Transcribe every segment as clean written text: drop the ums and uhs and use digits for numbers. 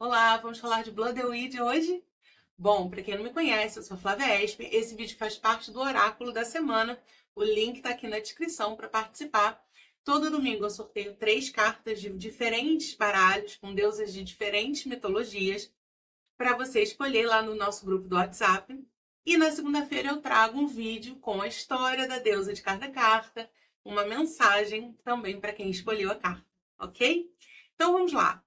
Olá, vamos falar de Bloodweed hoje? Bom, para quem não me conhece, eu sou a Flávia Esper. Esse vídeo faz parte do Oráculo da Semana. O link está aqui na descrição para participar. Todo domingo eu sorteio 3 cartas de diferentes baralhos com deusas de diferentes mitologias para você escolher lá no nosso grupo do WhatsApp. E na segunda-feira eu trago um vídeo com a história da deusa de cada carta, uma mensagem também para quem escolheu a carta, ok? Então vamos lá.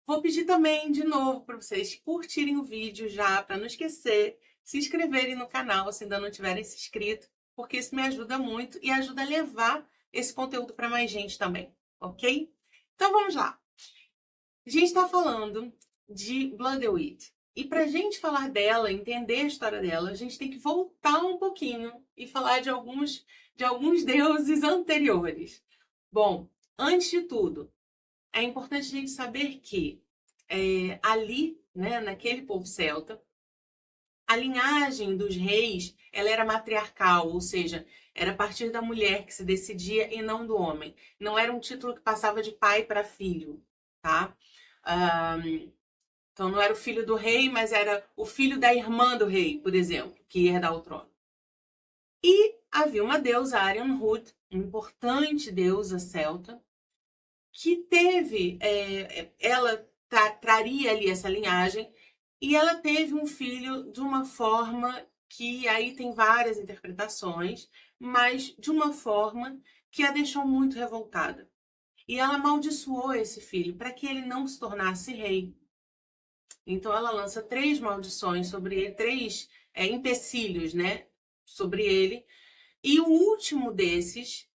Vou pedir também, de novo, para vocês curtirem o vídeo já, para não esquecer, se inscreverem no canal se ainda não tiverem se inscrito, porque isso me ajuda muito e ajuda a levar esse conteúdo para mais gente também, ok? Então vamos lá. A gente está falando de Bloodweed. E para a gente falar dela, entender a história dela, a gente tem que voltar um pouquinho e falar de alguns deuses anteriores. Bom, antes de tudo, é importante a gente saber que ali, né, naquele povo celta, a linhagem dos reis, ela era matriarcal, ou seja, era a partir da mulher que se decidia e não do homem. Não era um título que passava de pai para filho, tá? Então não era o filho do rei, mas era o filho da irmã do rei, por exemplo, que ia herdar o trono. E havia uma deusa, Arianrhod, uma importante deusa celta, que teve, ela traria ali essa linhagem, e ela teve um filho de uma forma que aí tem várias interpretações, mas de uma forma que a deixou muito revoltada. E ela amaldiçoou esse filho para que ele não se tornasse rei. Então ela lança 3 maldições sobre ele, 3 empecilhos, né, sobre ele. E o último desses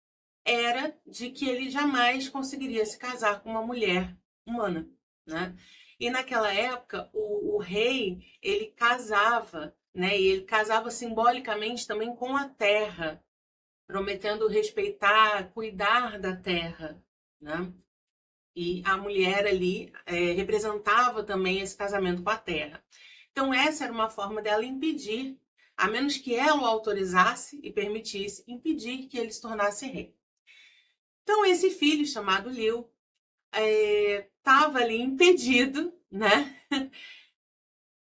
era de que ele jamais conseguiria se casar com uma mulher humana, né? E naquela época, o rei, ele casava, né? E ele casava simbolicamente também com a terra, prometendo respeitar, cuidar da terra, né? E a mulher ali representava também esse casamento com a terra. Então essa era uma forma dela impedir, a menos que ela o autorizasse e permitisse, impedir que ele se tornasse rei. Então, esse filho, chamado Liu, estava ali impedido, né?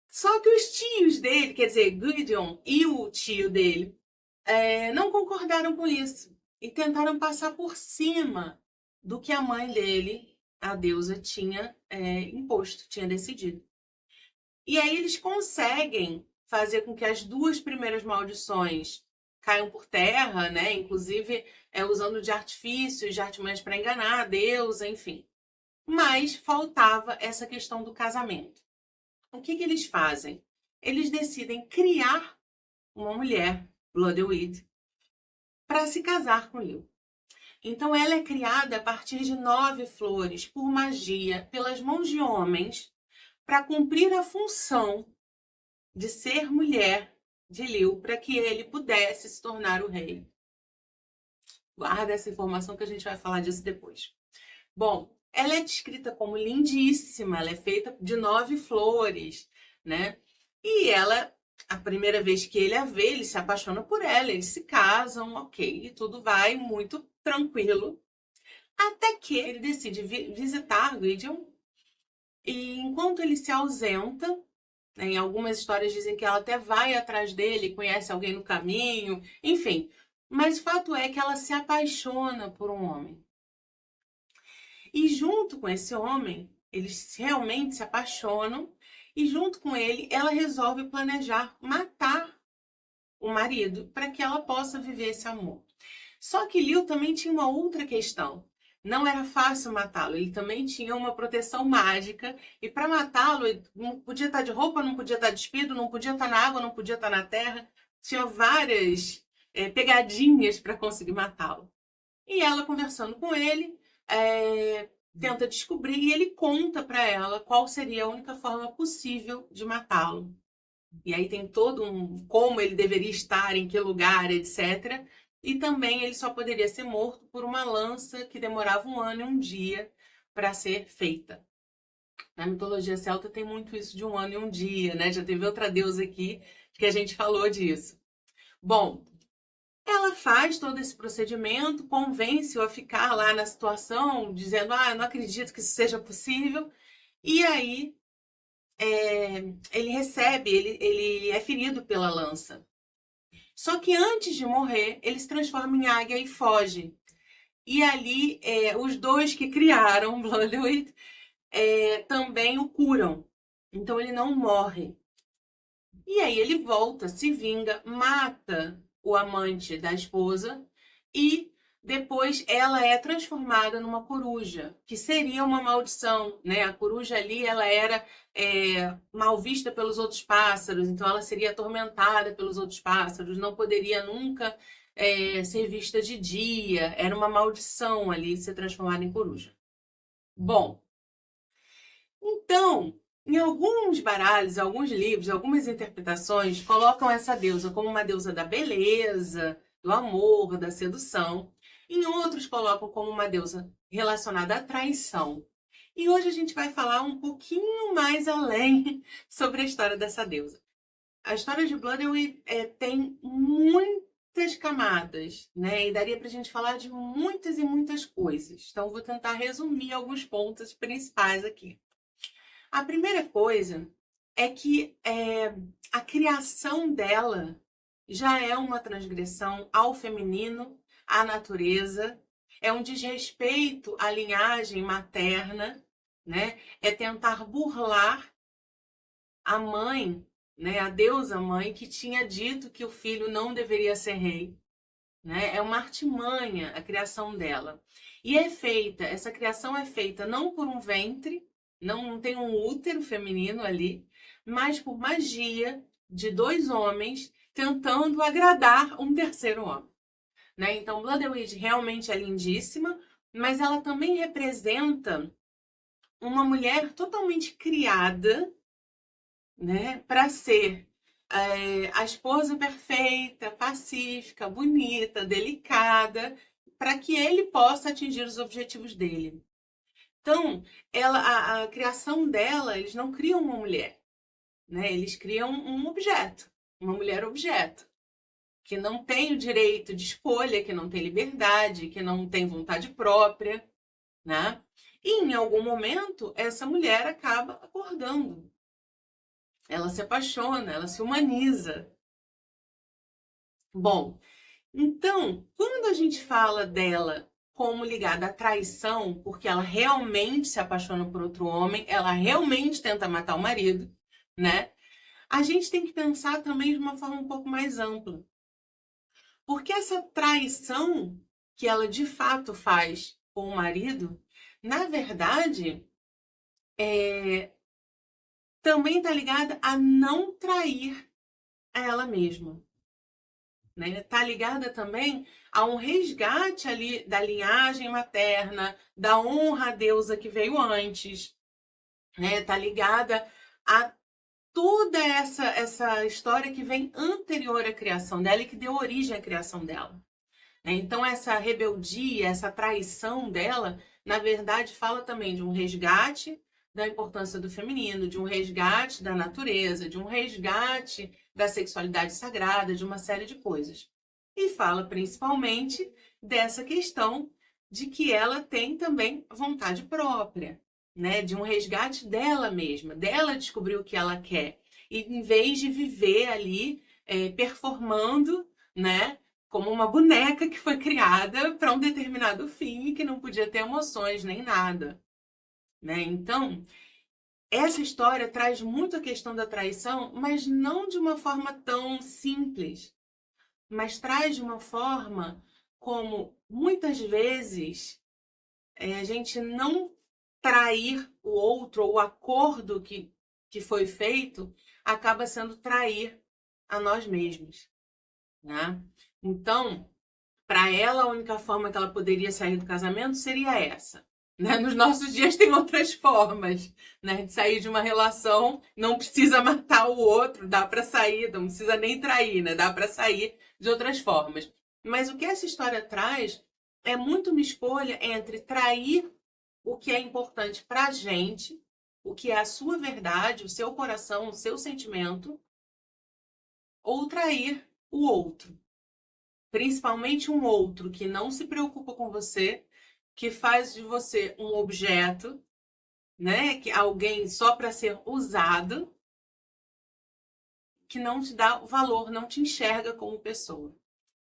Só que os tios dele, quer dizer, Gideon e o tio dele, não concordaram com isso e tentaram passar por cima do que a mãe dele, a deusa, tinha imposto, tinha decidido. E aí eles conseguem fazer com que as 2 primeiras maldições caiam por terra, né? Inclusive usando de artifícios, de artimanhas para enganar a deusa, enfim. Mas faltava essa questão do casamento. O que eles fazem? Eles decidem criar uma mulher, Bloodweed, para se casar com Liu. Então ela é criada a partir de 9 flores por magia, pelas mãos de homens, para cumprir a função de ser mulher de Liu, para que ele pudesse se tornar o rei. Guarda essa informação que a gente vai falar disso depois. Bom, ela é descrita como lindíssima, ela é feita de 9 flores, né? E ela, a primeira vez que ele a vê, ele se apaixona por ela, eles se casam, ok, e tudo vai muito tranquilo. Até que ele decide visitar Gideon, e enquanto ele se ausenta, né, em algumas histórias dizem que ela até vai atrás dele, conhece alguém no caminho, enfim. Mas o fato é que ela se apaixona por um homem. E junto com esse homem, eles realmente se apaixonam, e junto com ele, ela resolve planejar matar o marido para que ela possa viver esse amor. Só que Liu também tinha uma outra questão. Não era fácil matá-lo, ele também tinha uma proteção mágica, e para matá-lo, ele não podia estar de roupa, não podia estar despido, não podia estar na água, não podia estar na terra. Tinha várias pegadinhas para conseguir matá-lo. E ela, conversando com ele, tenta descobrir, e ele conta para ela qual seria a única forma possível de matá-lo. E aí tem todo como ele deveria estar, em que lugar, etc. E também ele só poderia ser morto por uma lança que demorava 1 ano e 1 dia para ser feita. Na mitologia celta tem muito isso de 1 ano e 1 dia, né? Já teve outra deusa aqui que a gente falou disso. Bom, ela faz todo esse procedimento, convence-o a ficar lá na situação, dizendo: eu não acredito que isso seja possível. E aí ele recebe, ele é ferido pela lança. Só que antes de morrer, ele se transforma em águia e foge. E ali, os dois que criaram Bloodwood também o curam. Então ele não morre. E aí ele volta, se vinga, mata o amante da esposa e depois ela é transformada numa coruja, que seria uma maldição, né? A coruja ali, ela era mal vista pelos outros pássaros, então ela seria atormentada pelos outros pássaros, não poderia nunca ser vista de dia, era uma maldição ali ser transformada em coruja. Bom, então, em alguns baralhos, alguns livros, algumas interpretações colocam essa deusa como uma deusa da beleza, do amor, da sedução. Em outros colocam como uma deusa relacionada à traição. E hoje a gente vai falar um pouquinho mais além sobre a história dessa deusa. A história de Bloodwood tem muitas camadas, né? E daria pra gente falar de muitas e muitas coisas. Então, eu vou tentar resumir alguns pontos principais aqui. A primeira coisa é que a criação dela já é uma transgressão ao feminino, à natureza, é um desrespeito à linhagem materna, né? É tentar burlar a mãe, né? A deusa mãe que tinha dito que o filho não deveria ser rei, né? É uma artimanha a criação dela. E essa criação é feita não por um ventre, não tem um útero feminino ali, mas por magia de dois homens tentando agradar um terceiro homem, né? Então, Bloodwood realmente é lindíssima, mas ela também representa uma mulher totalmente criada, né, para ser a esposa perfeita, pacífica, bonita, delicada, para que ele possa atingir os objetivos dele. Então, a criação dela, eles não criam uma mulher, né? Eles criam um objeto, uma mulher objeto, que não tem o direito de escolha, que não tem liberdade, que não tem vontade própria, né? E em algum momento, essa mulher acaba acordando. Ela se apaixona, ela se humaniza. Bom, então, quando a gente fala dela como ligada à traição, porque ela realmente se apaixona por outro homem, ela realmente tenta matar o marido, né? A gente tem que pensar também de uma forma um pouco mais ampla. Porque essa traição que ela de fato faz com o marido, na verdade, também está ligada a não trair a ela mesma. Né? Está ligada também a um resgate ali da linhagem materna, da honra à deusa que veio antes. Né? Está ligada a toda essa história que vem anterior à criação dela e que deu origem à criação dela. Né? Então, essa rebeldia, essa traição dela, na verdade, fala também de um resgate da importância do feminino, de um resgate da natureza, de um resgate da sexualidade sagrada, de uma série de coisas. E fala principalmente dessa questão de que ela tem também vontade própria, né? De um resgate dela mesma, dela descobrir o que ela quer. E em vez de viver ali performando, né? Como uma boneca que foi criada para um determinado fim e que não podia ter emoções nem nada, né? Então, essa história traz muito a questão da traição, mas não de uma forma tão simples, mas traz de uma forma como muitas vezes a gente não trair o outro ou o acordo que foi feito acaba sendo trair a nós mesmos, né? Então, para ela, a única forma que ela poderia sair do casamento seria essa. Né? Nos nossos dias tem outras formas, né? De sair de uma relação, não precisa matar o outro, dá para sair, não precisa nem trair, né? Dá para sair de outras formas. Mas o que essa história traz é muito uma escolha entre trair o que é importante para a gente, o que é a sua verdade, o seu coração, o seu sentimento, ou trair o outro. Principalmente um outro que não se preocupa com você, que faz de você um objeto, né? Que alguém só para ser usado, que não te dá valor, não te enxerga como pessoa.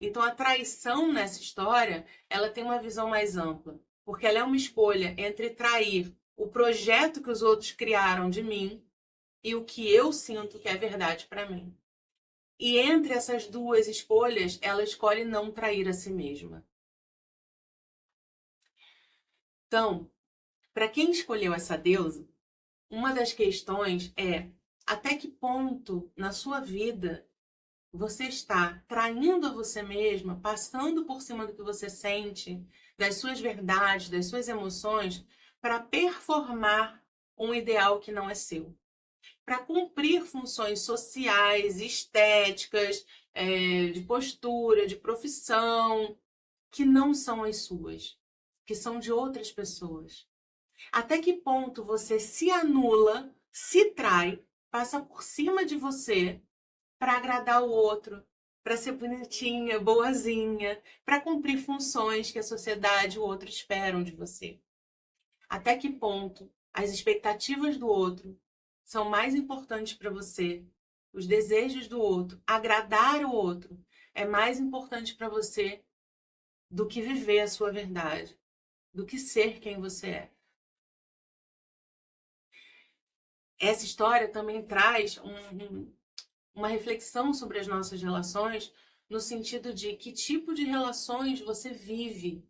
Então a traição nessa história, ela tem uma visão mais ampla, porque ela é uma escolha entre trair o projeto que os outros criaram de mim e o que eu sinto que é verdade para mim. E entre essas duas escolhas, ela escolhe não trair a si mesma. Então, para quem escolheu essa deusa, uma das questões é até que ponto na sua vida você está traindo a você mesma, passando por cima do que você sente, das suas verdades, das suas emoções, para performar um ideal que não é seu. Para cumprir funções sociais, estéticas, de postura, de profissão, que não são as suas, que são de outras pessoas. Até que ponto você se anula, se trai, passa por cima de você para agradar o outro, para ser bonitinha, boazinha, para cumprir funções que a sociedade e o outro esperam de você. Até que ponto as expectativas do outro são mais importantes para você, os desejos do outro, agradar o outro é mais importante para você do que viver a sua verdade, do que ser quem você é. Essa história também traz uma reflexão sobre as nossas relações, no sentido de que tipo de relações você vive.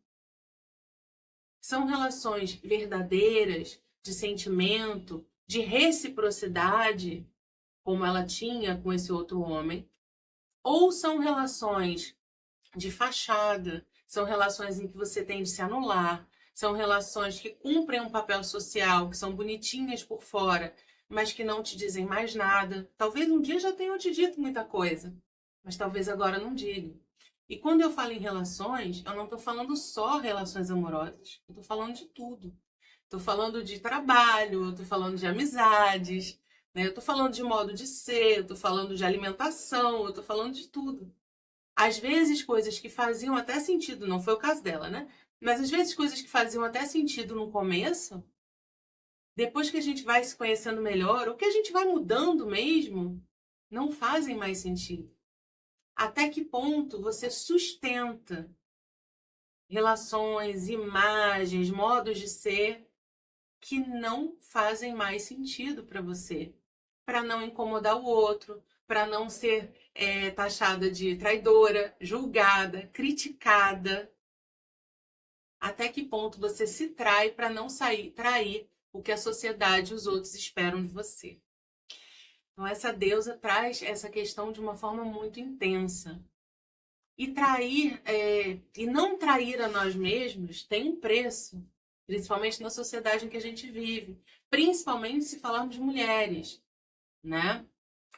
São relações verdadeiras, de sentimento, de reciprocidade, como ela tinha com esse outro homem, ou são relações de fachada, são relações em que você tem de se anular, são relações que cumprem um papel social, que são bonitinhas por fora, mas que não te dizem mais nada. Talvez um dia já tenham te dito muita coisa, mas talvez agora não digam. E quando eu falo em relações, eu não estou falando só relações amorosas, eu estou falando de tudo. Estou falando de trabalho, eu estou falando de amizades, né? Eu estou falando de modo de ser, eu estou falando de alimentação, eu estou falando de tudo. Às vezes, coisas que faziam até sentido, não foi o caso dela, né? Mas às vezes, coisas que faziam até sentido no começo, depois que a gente vai se conhecendo melhor, ou que a gente vai mudando mesmo, não fazem mais sentido. Até que ponto você sustenta relações, imagens, modos de ser que não fazem mais sentido para você, para não incomodar o outro, para não ser taxada de traidora, julgada, criticada. Até que ponto você se trai para não trair o que a sociedade e os outros esperam de você. Então essa deusa traz essa questão de uma forma muito intensa. E trair, e não trair a nós mesmos tem um preço, principalmente na sociedade em que a gente vive, principalmente se falarmos de mulheres, né?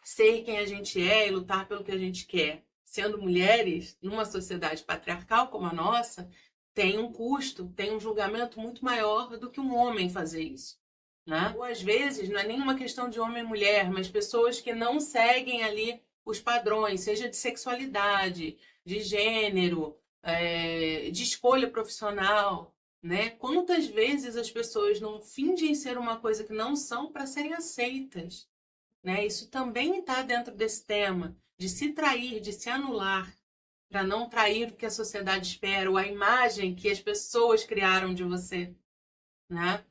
Ser quem a gente é e lutar pelo que a gente quer, sendo mulheres, numa sociedade patriarcal como a nossa, tem um custo, tem um julgamento muito maior do que um homem fazer isso, né? Ou às vezes não é nenhuma questão de homem e mulher, mas pessoas que não seguem ali os padrões, seja de sexualidade, de gênero, de escolha profissional, né? Quantas vezes as pessoas não fingem ser uma coisa que não são para serem aceitas, né? Isso também está dentro desse tema de se trair, de se anular, para não trair o que a sociedade espera, ou a imagem que as pessoas criaram de você, né?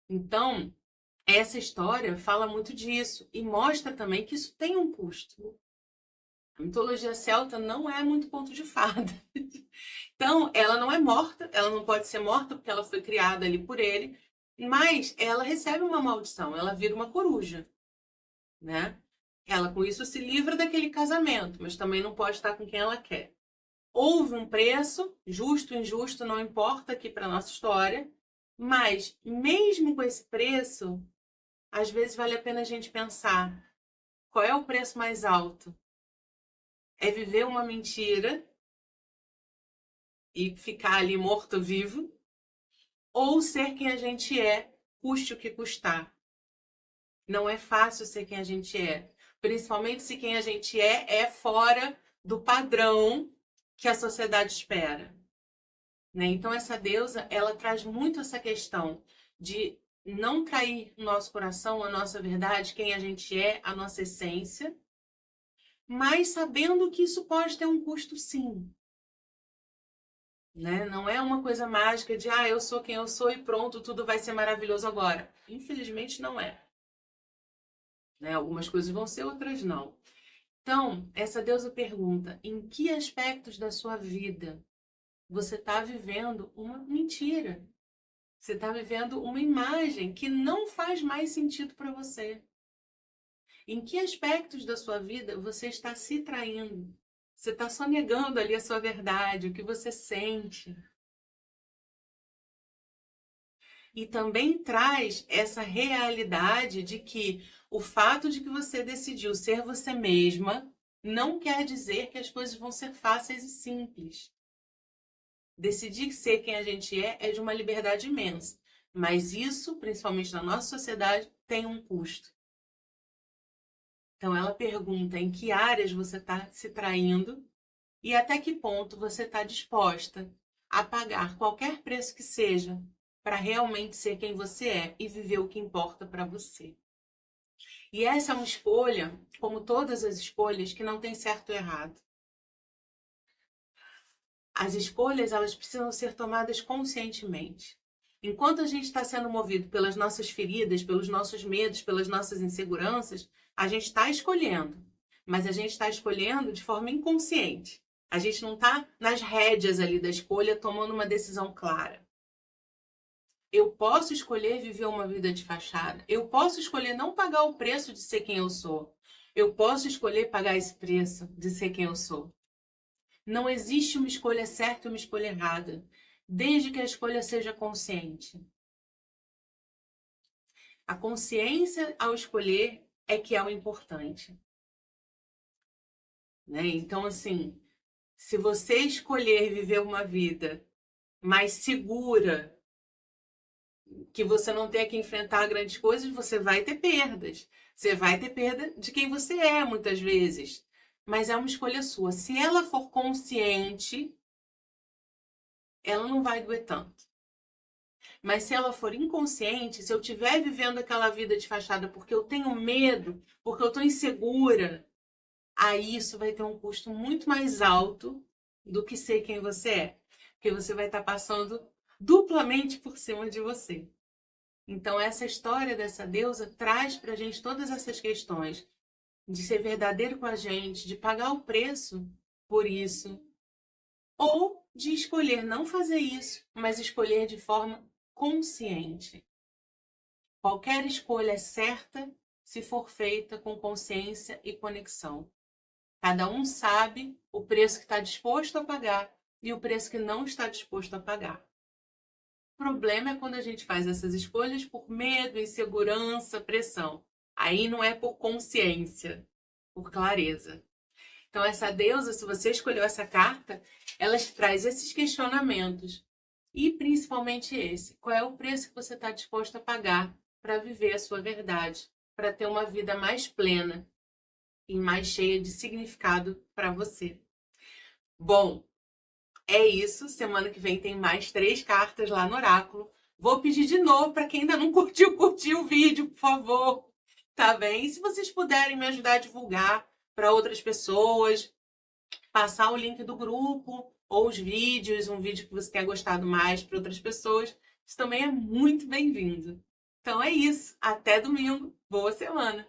Então, essa história fala muito disso e mostra também que isso tem um custo. A mitologia celta não é muito conto de fada. Então, ela não é morta, ela não pode ser morta porque ela foi criada ali por ele, mas ela recebe uma maldição, ela vira uma coruja, né? Ela com isso se livra daquele casamento, mas também não pode estar com quem ela quer. Houve um preço, justo, injusto, não importa aqui para nossa história, mas mesmo com esse preço, às vezes vale a pena a gente pensar qual é o preço mais alto. É viver uma mentira e ficar ali morto-vivo, ou ser quem a gente é, custe o que custar. Não é fácil ser quem a gente é, principalmente se quem a gente é fora do padrão que a sociedade espera, né? Então essa deusa, ela traz muito essa questão de não trair o nosso coração, a nossa verdade, quem a gente é, a nossa essência, mas sabendo que isso pode ter um custo, sim. Né? Não é uma coisa mágica de, eu sou quem eu sou e pronto, tudo vai ser maravilhoso agora. Infelizmente não é. Né? Algumas coisas vão ser, outras não. Então, essa deusa pergunta, em que aspectos da sua vida você está vivendo uma mentira? Você está vivendo uma imagem que não faz mais sentido para você. Em que aspectos da sua vida você está se traindo? Você está só negando ali a sua verdade, o que você sente. E também traz essa realidade de que o fato de que você decidiu ser você mesma não quer dizer que as coisas vão ser fáceis e simples. Decidir ser quem a gente é de uma liberdade imensa. Mas isso, principalmente na nossa sociedade, tem um custo. Então ela pergunta em que áreas você está se traindo e até que ponto você está disposta a pagar qualquer preço que seja para realmente ser quem você é e viver o que importa para você. E essa é uma escolha, como todas as escolhas, que não tem certo ou errado. As escolhas, elas precisam ser tomadas conscientemente. Enquanto a gente está sendo movido pelas nossas feridas, pelos nossos medos, pelas nossas inseguranças, a gente está escolhendo. Mas a gente está escolhendo de forma inconsciente. A gente não está nas rédeas ali da escolha tomando uma decisão clara. Eu posso escolher viver uma vida de fachada. Eu posso escolher não pagar o preço de ser quem eu sou. Eu posso escolher pagar esse preço de ser quem eu sou. Não existe uma escolha certa e uma escolha errada, desde que a escolha seja consciente. A consciência ao escolher é que é o importante. Né? Então, assim, se você escolher viver uma vida mais segura, que você não tenha que enfrentar grandes coisas, você vai ter perdas. Você vai ter perda de quem você é, muitas vezes. Mas é uma escolha sua. Se ela for consciente, ela não vai doer tanto. Mas se ela for inconsciente, se eu estiver vivendo aquela vida de fachada porque eu tenho medo, porque eu estou insegura, aí isso vai ter um custo muito mais alto do que ser quem você é. Porque você vai estar passando duplamente por cima de você. Então, essa história dessa deusa traz para a gente todas essas questões de ser verdadeiro com a gente, de pagar o preço por isso, ou de escolher não fazer isso, mas escolher de forma consciente. Qualquer escolha é certa se for feita com consciência e conexão. Cada um sabe o preço que está disposto a pagar e o preço que não está disposto a pagar. O problema é quando a gente faz essas escolhas por medo, insegurança, pressão. Aí não é por consciência, por clareza. Então essa deusa, se você escolheu essa carta, ela traz esses questionamentos. E principalmente esse. Qual é o preço que você está disposto a pagar para viver a sua verdade? Para ter uma vida mais plena e mais cheia de significado para você. Bom, é isso. Semana que vem tem mais 3 cartas lá no oráculo. Vou pedir de novo para quem ainda não curtiu, curtir o vídeo, por favor. Tá bem? E se vocês puderem me ajudar a divulgar para outras pessoas, passar o link do grupo ou os vídeos, um vídeo que você tenha gostado mais para outras pessoas, isso também é muito bem-vindo. Então é isso. Até domingo. Boa semana!